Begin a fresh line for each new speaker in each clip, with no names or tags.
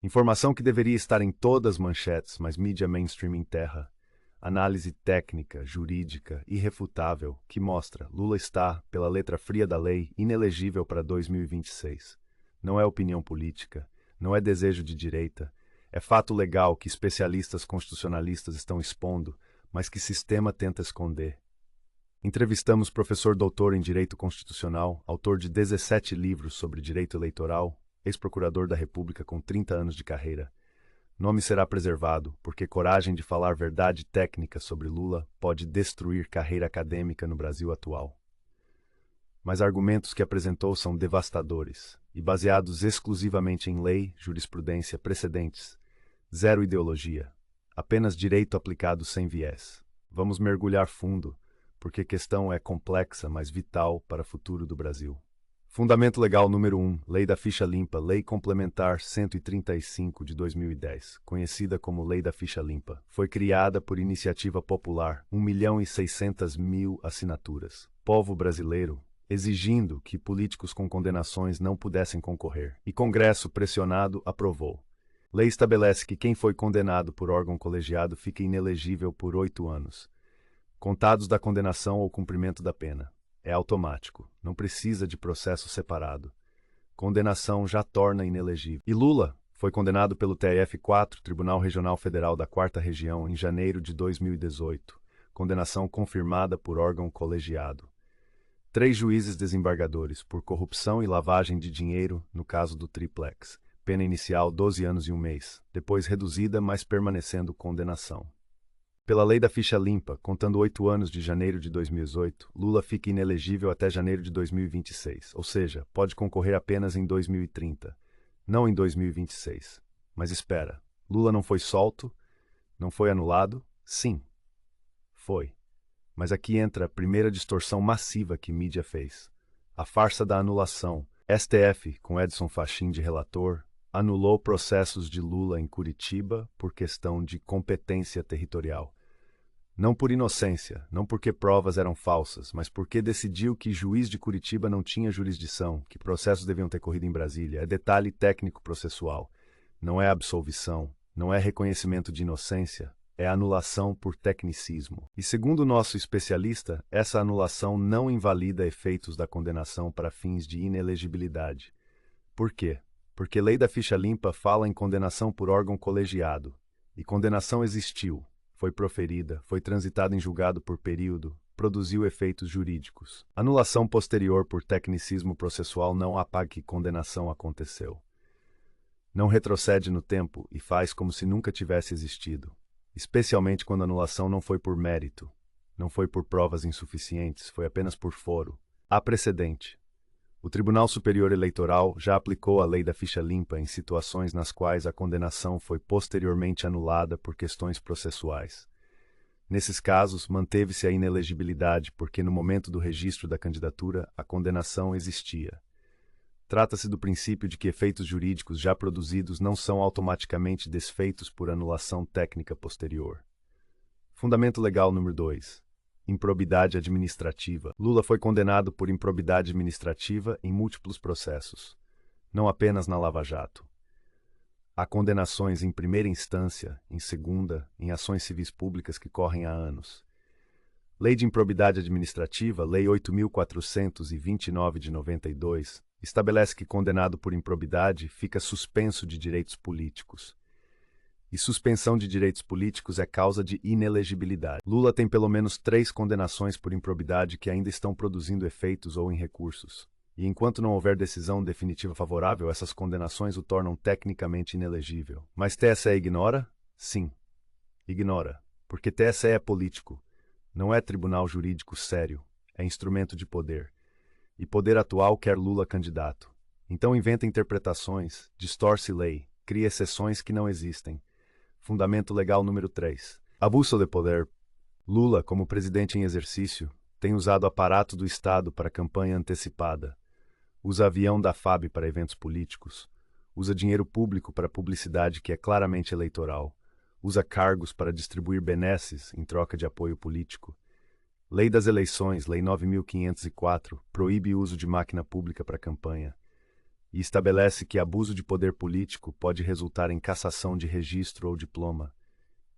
Informação que deveria estar em todas as manchetes, mas mídia mainstream enterra. Análise técnica, jurídica, irrefutável, que mostra Lula está, pela letra fria da lei, inelegível para 2026. Não é opinião política, não é desejo de direita, é fato legal que especialistas constitucionalistas estão expondo, mas que sistema tenta esconder. Entrevistamos professor doutor em Direito Constitucional, autor de 17 livros sobre direito eleitoral, ex-procurador da República com 30 anos de carreira. Nome será preservado, porque coragem de falar verdade técnica sobre Lula pode destruir carreira acadêmica no Brasil atual. Mas argumentos que apresentou são devastadores e baseados exclusivamente em lei, jurisprudência, precedentes. Zero ideologia. Apenas direito aplicado sem viés. Vamos mergulhar fundo, porque a questão é complexa, mas vital para o futuro do Brasil. Fundamento Legal número 1, Lei da Ficha Limpa, Lei Complementar 135 de 2010, conhecida como Lei da Ficha Limpa, foi criada por iniciativa popular, 1.600.000 assinaturas. Povo brasileiro, exigindo que políticos com condenações não pudessem concorrer. E Congresso, pressionado, aprovou. Lei estabelece que quem foi condenado por órgão colegiado fica inelegível por 8 anos, contados da condenação ou cumprimento da pena. É automático, não precisa de processo separado. Condenação já torna inelegível. E Lula foi condenado pelo TRF4, Tribunal Regional Federal da 4ª Região, em janeiro de 2018. Condenação confirmada por órgão colegiado. 3 juízes desembargadores por corrupção e lavagem de dinheiro no caso do Triplex. Pena inicial 12 anos e 1 mês, depois reduzida, mas permanecendo condenação. Pela Lei da Ficha Limpa, contando 8 anos de janeiro de 2018, Lula fica inelegível até janeiro de 2026, ou seja, pode concorrer apenas em 2030, não em 2026. Mas espera, Lula não foi solto? Não foi anulado? Sim, foi. Mas aqui entra a primeira distorção massiva que mídia fez. A farsa da anulação. STF, com Edson Fachin de relator, anulou processos de Lula em Curitiba por questão de competência territorial. Não por inocência, não porque provas eram falsas, mas porque decidiu que juiz de Curitiba não tinha jurisdição, que processos deviam ter corrido em Brasília. É detalhe técnico processual. Não é absolvição, não é reconhecimento de inocência, é anulação por tecnicismo. E segundo o nosso especialista, essa anulação não invalida efeitos da condenação para fins de inelegibilidade. Por quê? Porque Lei da Ficha Limpa fala em condenação por órgão colegiado. E condenação existiu. Foi proferida, foi transitada em julgado por período, produziu efeitos jurídicos. Anulação posterior por tecnicismo processual não apaga que condenação aconteceu. Não retrocede no tempo e faz como se nunca tivesse existido, especialmente quando a anulação não foi por mérito, não foi por provas insuficientes, foi apenas por foro. Há precedente. O Tribunal Superior Eleitoral já aplicou a Lei da Ficha Limpa em situações nas quais a condenação foi posteriormente anulada por questões processuais. Nesses casos, manteve-se a inelegibilidade porque no momento do registro da candidatura a condenação existia. Trata-se do princípio de que efeitos jurídicos já produzidos não são automaticamente desfeitos por anulação técnica posterior. Fundamento Legal número 2. Improbidade administrativa. Lula foi condenado por improbidade administrativa em múltiplos processos, não apenas na Lava Jato. Há condenações em primeira instância, em segunda, em ações civis públicas que correm há anos. Lei de Improbidade Administrativa, Lei 8.429 de 92, estabelece que condenado por improbidade fica suspenso de direitos políticos. E suspensão de direitos políticos é causa de inelegibilidade. Lula tem pelo menos 3 condenações por improbidade que ainda estão produzindo efeitos ou em recursos. E enquanto não houver decisão definitiva favorável, essas condenações o tornam tecnicamente inelegível. Mas TSE ignora? Sim, ignora. Porque TSE é político. Não é tribunal jurídico sério. É instrumento de poder. E poder atual quer Lula candidato. Então inventa interpretações, distorce lei, cria exceções que não existem. Fundamento Legal número 3. Abuso de poder. Lula, como presidente em exercício, tem usado aparato do Estado para campanha antecipada. Usa avião da FAB para eventos políticos. Usa dinheiro público para publicidade que é claramente eleitoral. Usa cargos para distribuir benesses em troca de apoio político. Lei das Eleições, Lei 9.504, proíbe o uso de máquina pública para campanha. e estabelece que abuso de poder político pode resultar em cassação de registro ou diploma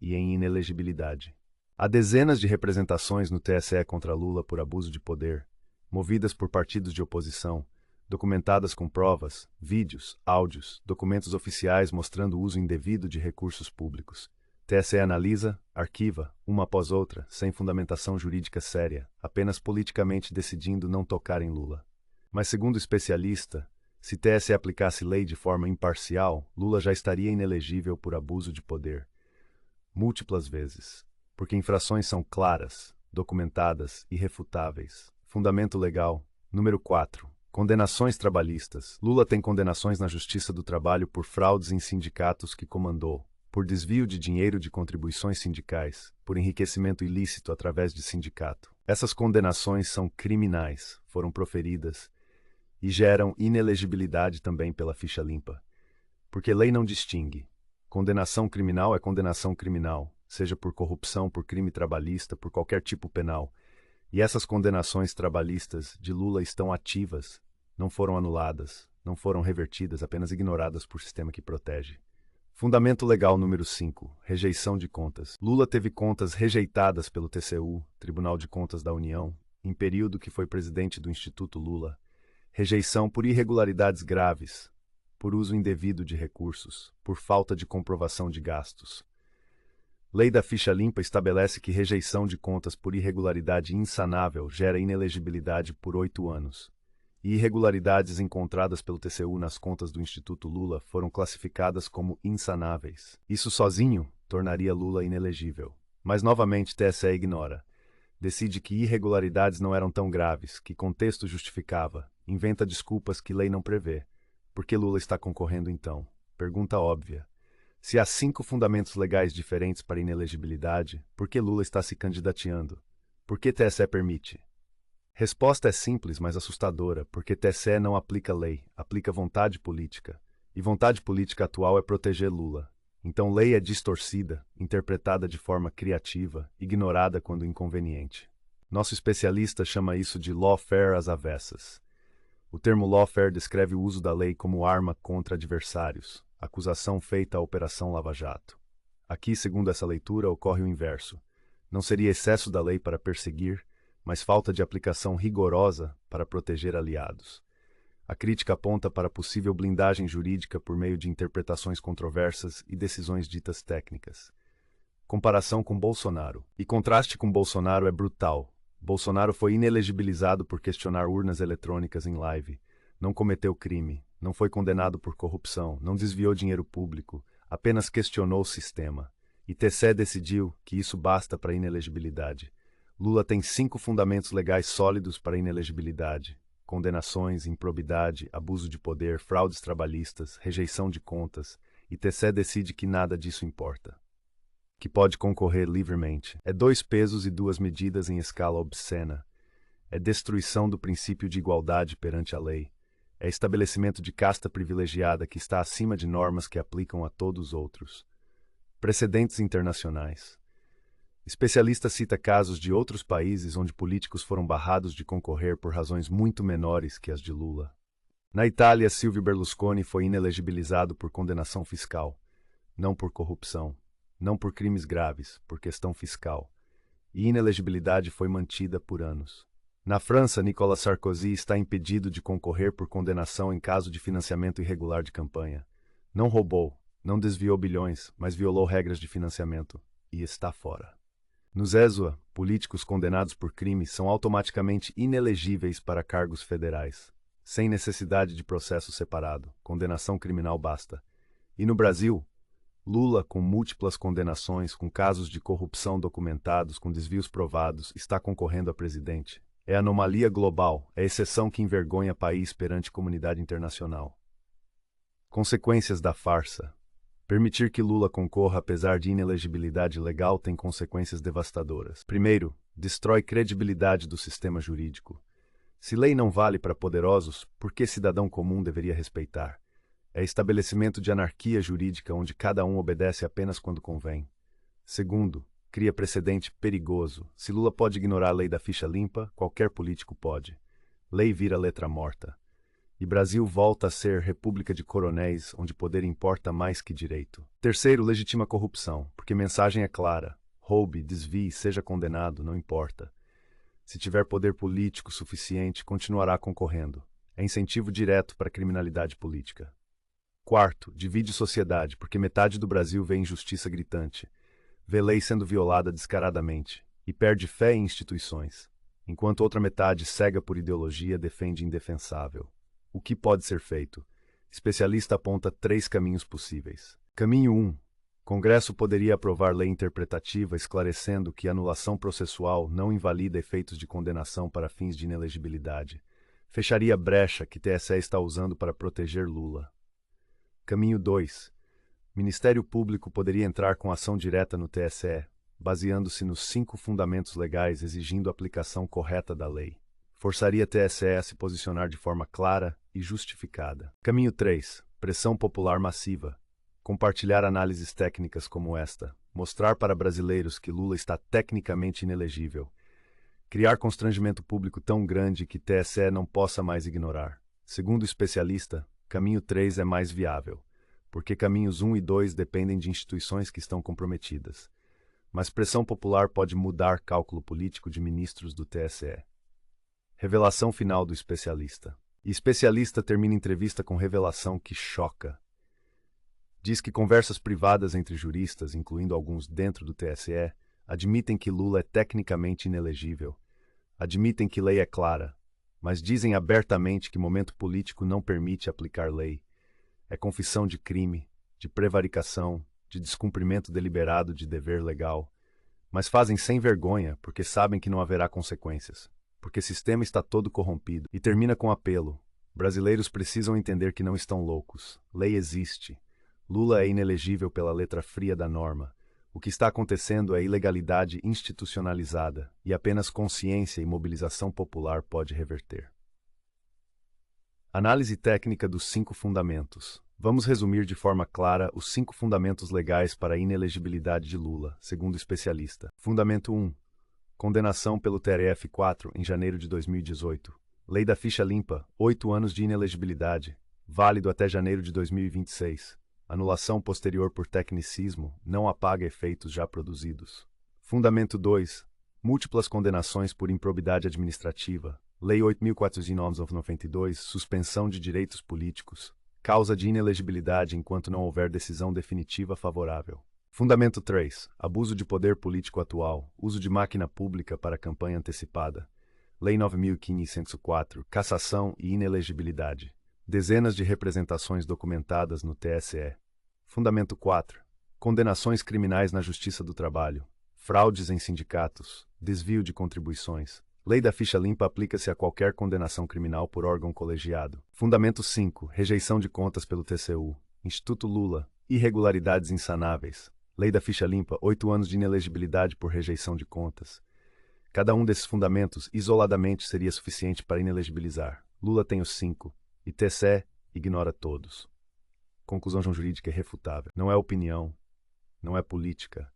e em inelegibilidade. Há dezenas de representações no TSE contra Lula por abuso de poder, movidas por partidos de oposição, documentadas com provas, vídeos, áudios, documentos oficiais mostrando o uso indevido de recursos públicos. TSE analisa, arquiva, uma após outra, sem fundamentação jurídica séria, apenas politicamente decidindo não tocar em Lula. Mas segundo o especialista, se TSE aplicasse lei de forma imparcial, Lula já estaria inelegível por abuso de poder. Múltiplas vezes. Porque infrações são claras, documentadas, irrefutáveis. Fundamento legal. Número 4. Condenações trabalhistas. Lula tem condenações na Justiça do Trabalho por fraudes em sindicatos que comandou, por desvio de dinheiro de contribuições sindicais, por enriquecimento ilícito através de sindicato. Essas condenações são criminais, foram proferidas e geram inelegibilidade também pela ficha limpa. Porque lei não distingue. Condenação criminal é condenação criminal, seja por corrupção, por crime trabalhista, por qualquer tipo penal. E essas condenações trabalhistas de Lula estão ativas, não foram anuladas, não foram revertidas, apenas ignoradas por sistema que protege. Fundamento legal número 5. Rejeição de contas. Lula teve contas rejeitadas pelo TCU, Tribunal de Contas da União, em período que foi presidente do Instituto Lula. Rejeição por irregularidades graves, por uso indevido de recursos, por falta de comprovação de gastos. Lei da ficha limpa estabelece que rejeição de contas por irregularidade insanável gera inelegibilidade por 8 anos. E irregularidades encontradas pelo TCU nas contas do Instituto Lula foram classificadas como insanáveis. Isso sozinho tornaria Lula inelegível. Mas novamente TSE ignora. Decide que irregularidades não eram tão graves, que contexto justificava, inventa desculpas que lei não prevê. Por que Lula está concorrendo então? Pergunta óbvia. Se há 5 fundamentos legais diferentes para inelegibilidade, por que Lula está se candidateando? Por que TSE permite? Resposta é simples, mas assustadora, porque TSE não aplica lei, aplica vontade política. E vontade política atual é proteger Lula. Então lei é distorcida, interpretada de forma criativa, ignorada quando inconveniente. Nosso especialista chama isso de lawfare às avessas. O termo lawfare descreve o uso da lei como arma contra adversários, acusação feita à Operação Lava Jato. Aqui, segundo essa leitura, ocorre o inverso. Não seria excesso da lei para perseguir, mas falta de aplicação rigorosa para proteger aliados. A crítica aponta para possível blindagem jurídica por meio de interpretações controversas e decisões ditas técnicas. Comparação com Bolsonaro. E contraste com Bolsonaro é brutal. Bolsonaro foi inelegibilizado por questionar urnas eletrônicas em live. Não cometeu crime, não foi condenado por corrupção, não desviou dinheiro público, apenas questionou o sistema. E TSE decidiu que isso basta para inelegibilidade. Lula tem 5 fundamentos legais sólidos para inelegibilidade: condenações, improbidade, abuso de poder, fraudes trabalhistas, rejeição de contas, e TSE decide que nada disso importa. Que pode concorrer livremente. É 2 pesos e 2 medidas em escala obscena. É destruição do princípio de igualdade perante a lei. É estabelecimento de casta privilegiada que está acima de normas que aplicam a todos os outros. Precedentes internacionais. Especialista cita casos de outros países onde políticos foram barrados de concorrer por razões muito menores que as de Lula. Na Itália, Silvio Berlusconi foi inelegibilizado por condenação fiscal, não por corrupção, não por crimes graves, por questão fiscal. E inelegibilidade foi mantida por anos. Na França, Nicolas Sarkozy está impedido de concorrer por condenação em caso de financiamento irregular de campanha. Não roubou, não desviou bilhões, mas violou regras de financiamento e está fora. No Zézua, políticos condenados por crimes são automaticamente inelegíveis para cargos federais, sem necessidade de processo separado, condenação criminal basta. E no Brasil, Lula, com múltiplas condenações, com casos de corrupção documentados, com desvios provados, está concorrendo a presidente. É anomalia global, é exceção que envergonha país perante comunidade internacional. Consequências da farsa. Permitir que Lula concorra apesar de inelegibilidade legal tem consequências devastadoras. Primeiro, destrói credibilidade do sistema jurídico. Se lei não vale para poderosos, por que cidadão comum deveria respeitar? É estabelecimento de anarquia jurídica onde cada um obedece apenas quando convém. Segundo, cria precedente perigoso. Se Lula pode ignorar a lei da ficha limpa, qualquer político pode. Lei vira letra morta. E Brasil volta a ser república de coronéis, onde poder importa mais que direito. Terceiro, legitima a corrupção, porque mensagem é clara. Roube, desvie, seja condenado, não importa. Se tiver poder político suficiente, continuará concorrendo. É incentivo direto para a criminalidade política. Quarto, divide sociedade, porque metade do Brasil vê injustiça gritante, vê lei sendo violada descaradamente e perde fé em instituições, enquanto outra metade, cega por ideologia, defende indefensável. O que pode ser feito? Especialista aponta 3 caminhos possíveis. Caminho 1. Congresso poderia aprovar lei interpretativa esclarecendo que anulação processual não invalida efeitos de condenação para fins de inelegibilidade. Fecharia brecha que TSE está usando para proteger Lula. Caminho 2. Ministério Público poderia entrar com ação direta no TSE, baseando-se nos 5 fundamentos legais exigindo a aplicação correta da lei. Forçaria a TSE a se posicionar de forma clara e justificada. Caminho 3. Pressão popular massiva. Compartilhar análises técnicas como esta. Mostrar para brasileiros que Lula está tecnicamente inelegível. Criar constrangimento público tão grande que TSE não possa mais ignorar. Segundo o especialista, caminho 3 é mais viável, porque caminhos 1 e 2 dependem de instituições que estão comprometidas. Mas pressão popular pode mudar cálculo político de ministros do TSE. Revelação final do especialista. E especialista termina entrevista com revelação que choca. Diz que conversas privadas entre juristas, incluindo alguns dentro do TSE, admitem que Lula é tecnicamente inelegível. Admitem que lei é clara, mas dizem abertamente que momento político não permite aplicar lei. É confissão de crime, de prevaricação, de descumprimento deliberado de dever legal. Mas fazem sem vergonha porque sabem que não haverá consequências. Porque o sistema está todo corrompido. E termina com apelo. Brasileiros precisam entender que não estão loucos. Lei existe. Lula é inelegível pela letra fria da norma. O que está acontecendo é ilegalidade institucionalizada, e apenas consciência e mobilização popular pode reverter. Análise técnica dos 5 fundamentos. Vamos resumir de forma clara os 5 fundamentos legais para a inelegibilidade de Lula, segundo o especialista. Fundamento 1. Condenação pelo TRF4 em janeiro de 2018. Lei da ficha limpa, 8 anos de inelegibilidade, válido até janeiro de 2026. Anulação posterior por tecnicismo não apaga efeitos já produzidos. Fundamento 2. Múltiplas condenações por improbidade administrativa. Lei 8.492, suspensão de direitos políticos. Causa de inelegibilidade enquanto não houver decisão definitiva favorável. Fundamento 3. Abuso de poder político atual. Uso de máquina pública para campanha antecipada. Lei 9.504. Cassação e inelegibilidade. Dezenas de representações documentadas no TSE. Fundamento 4. Condenações criminais na Justiça do Trabalho. Fraudes em sindicatos. Desvio de contribuições. Lei da ficha limpa aplica-se a qualquer condenação criminal por órgão colegiado. Fundamento 5. Rejeição de contas pelo TCU. Instituto Lula. Irregularidades insanáveis. Lei da ficha limpa, 8 anos de inelegibilidade por rejeição de contas. Cada um desses fundamentos, isoladamente, seria suficiente para inelegibilizar. Lula tem os 5, e TSE ignora todos. Conclusão jurídica irrefutável. Não é opinião, não é política,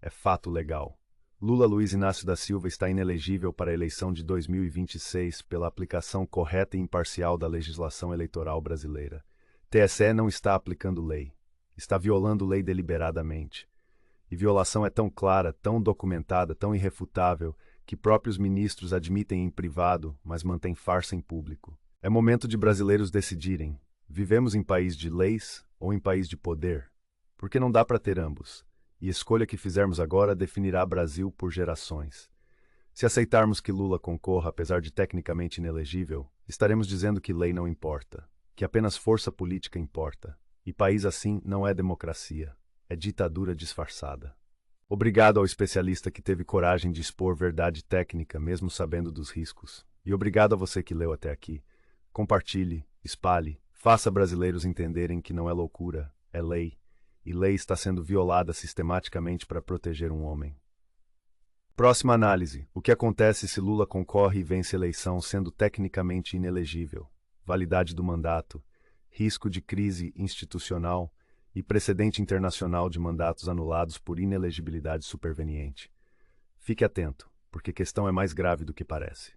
é fato legal. Lula Luiz Inácio da Silva está inelegível para a eleição de 2026 pela aplicação correta e imparcial da legislação eleitoral brasileira. TSE não está aplicando lei. Está violando lei deliberadamente. E violação é tão clara, tão documentada, tão irrefutável, que próprios ministros admitem em privado, mas mantêm farsa em público. É momento de brasileiros decidirem: vivemos em país de leis ou em país de poder? Porque não dá para ter ambos. E a escolha que fizermos agora definirá Brasil por gerações. Se aceitarmos que Lula concorra, apesar de tecnicamente inelegível, estaremos dizendo que lei não importa, que apenas força política importa. E país assim não é democracia, é ditadura disfarçada. Obrigado ao especialista que teve coragem de expor verdade técnica, mesmo sabendo dos riscos. E obrigado a você que leu até aqui. Compartilhe, espalhe, faça brasileiros entenderem que não é loucura, é lei. E lei está sendo violada sistematicamente para proteger um homem. Próxima análise. O que acontece se Lula concorre e vence a eleição sendo tecnicamente inelegível? Validade do mandato. Risco de crise institucional e precedente internacional de mandatos anulados por inelegibilidade superveniente. Fique atento, porque a questão é mais grave do que parece.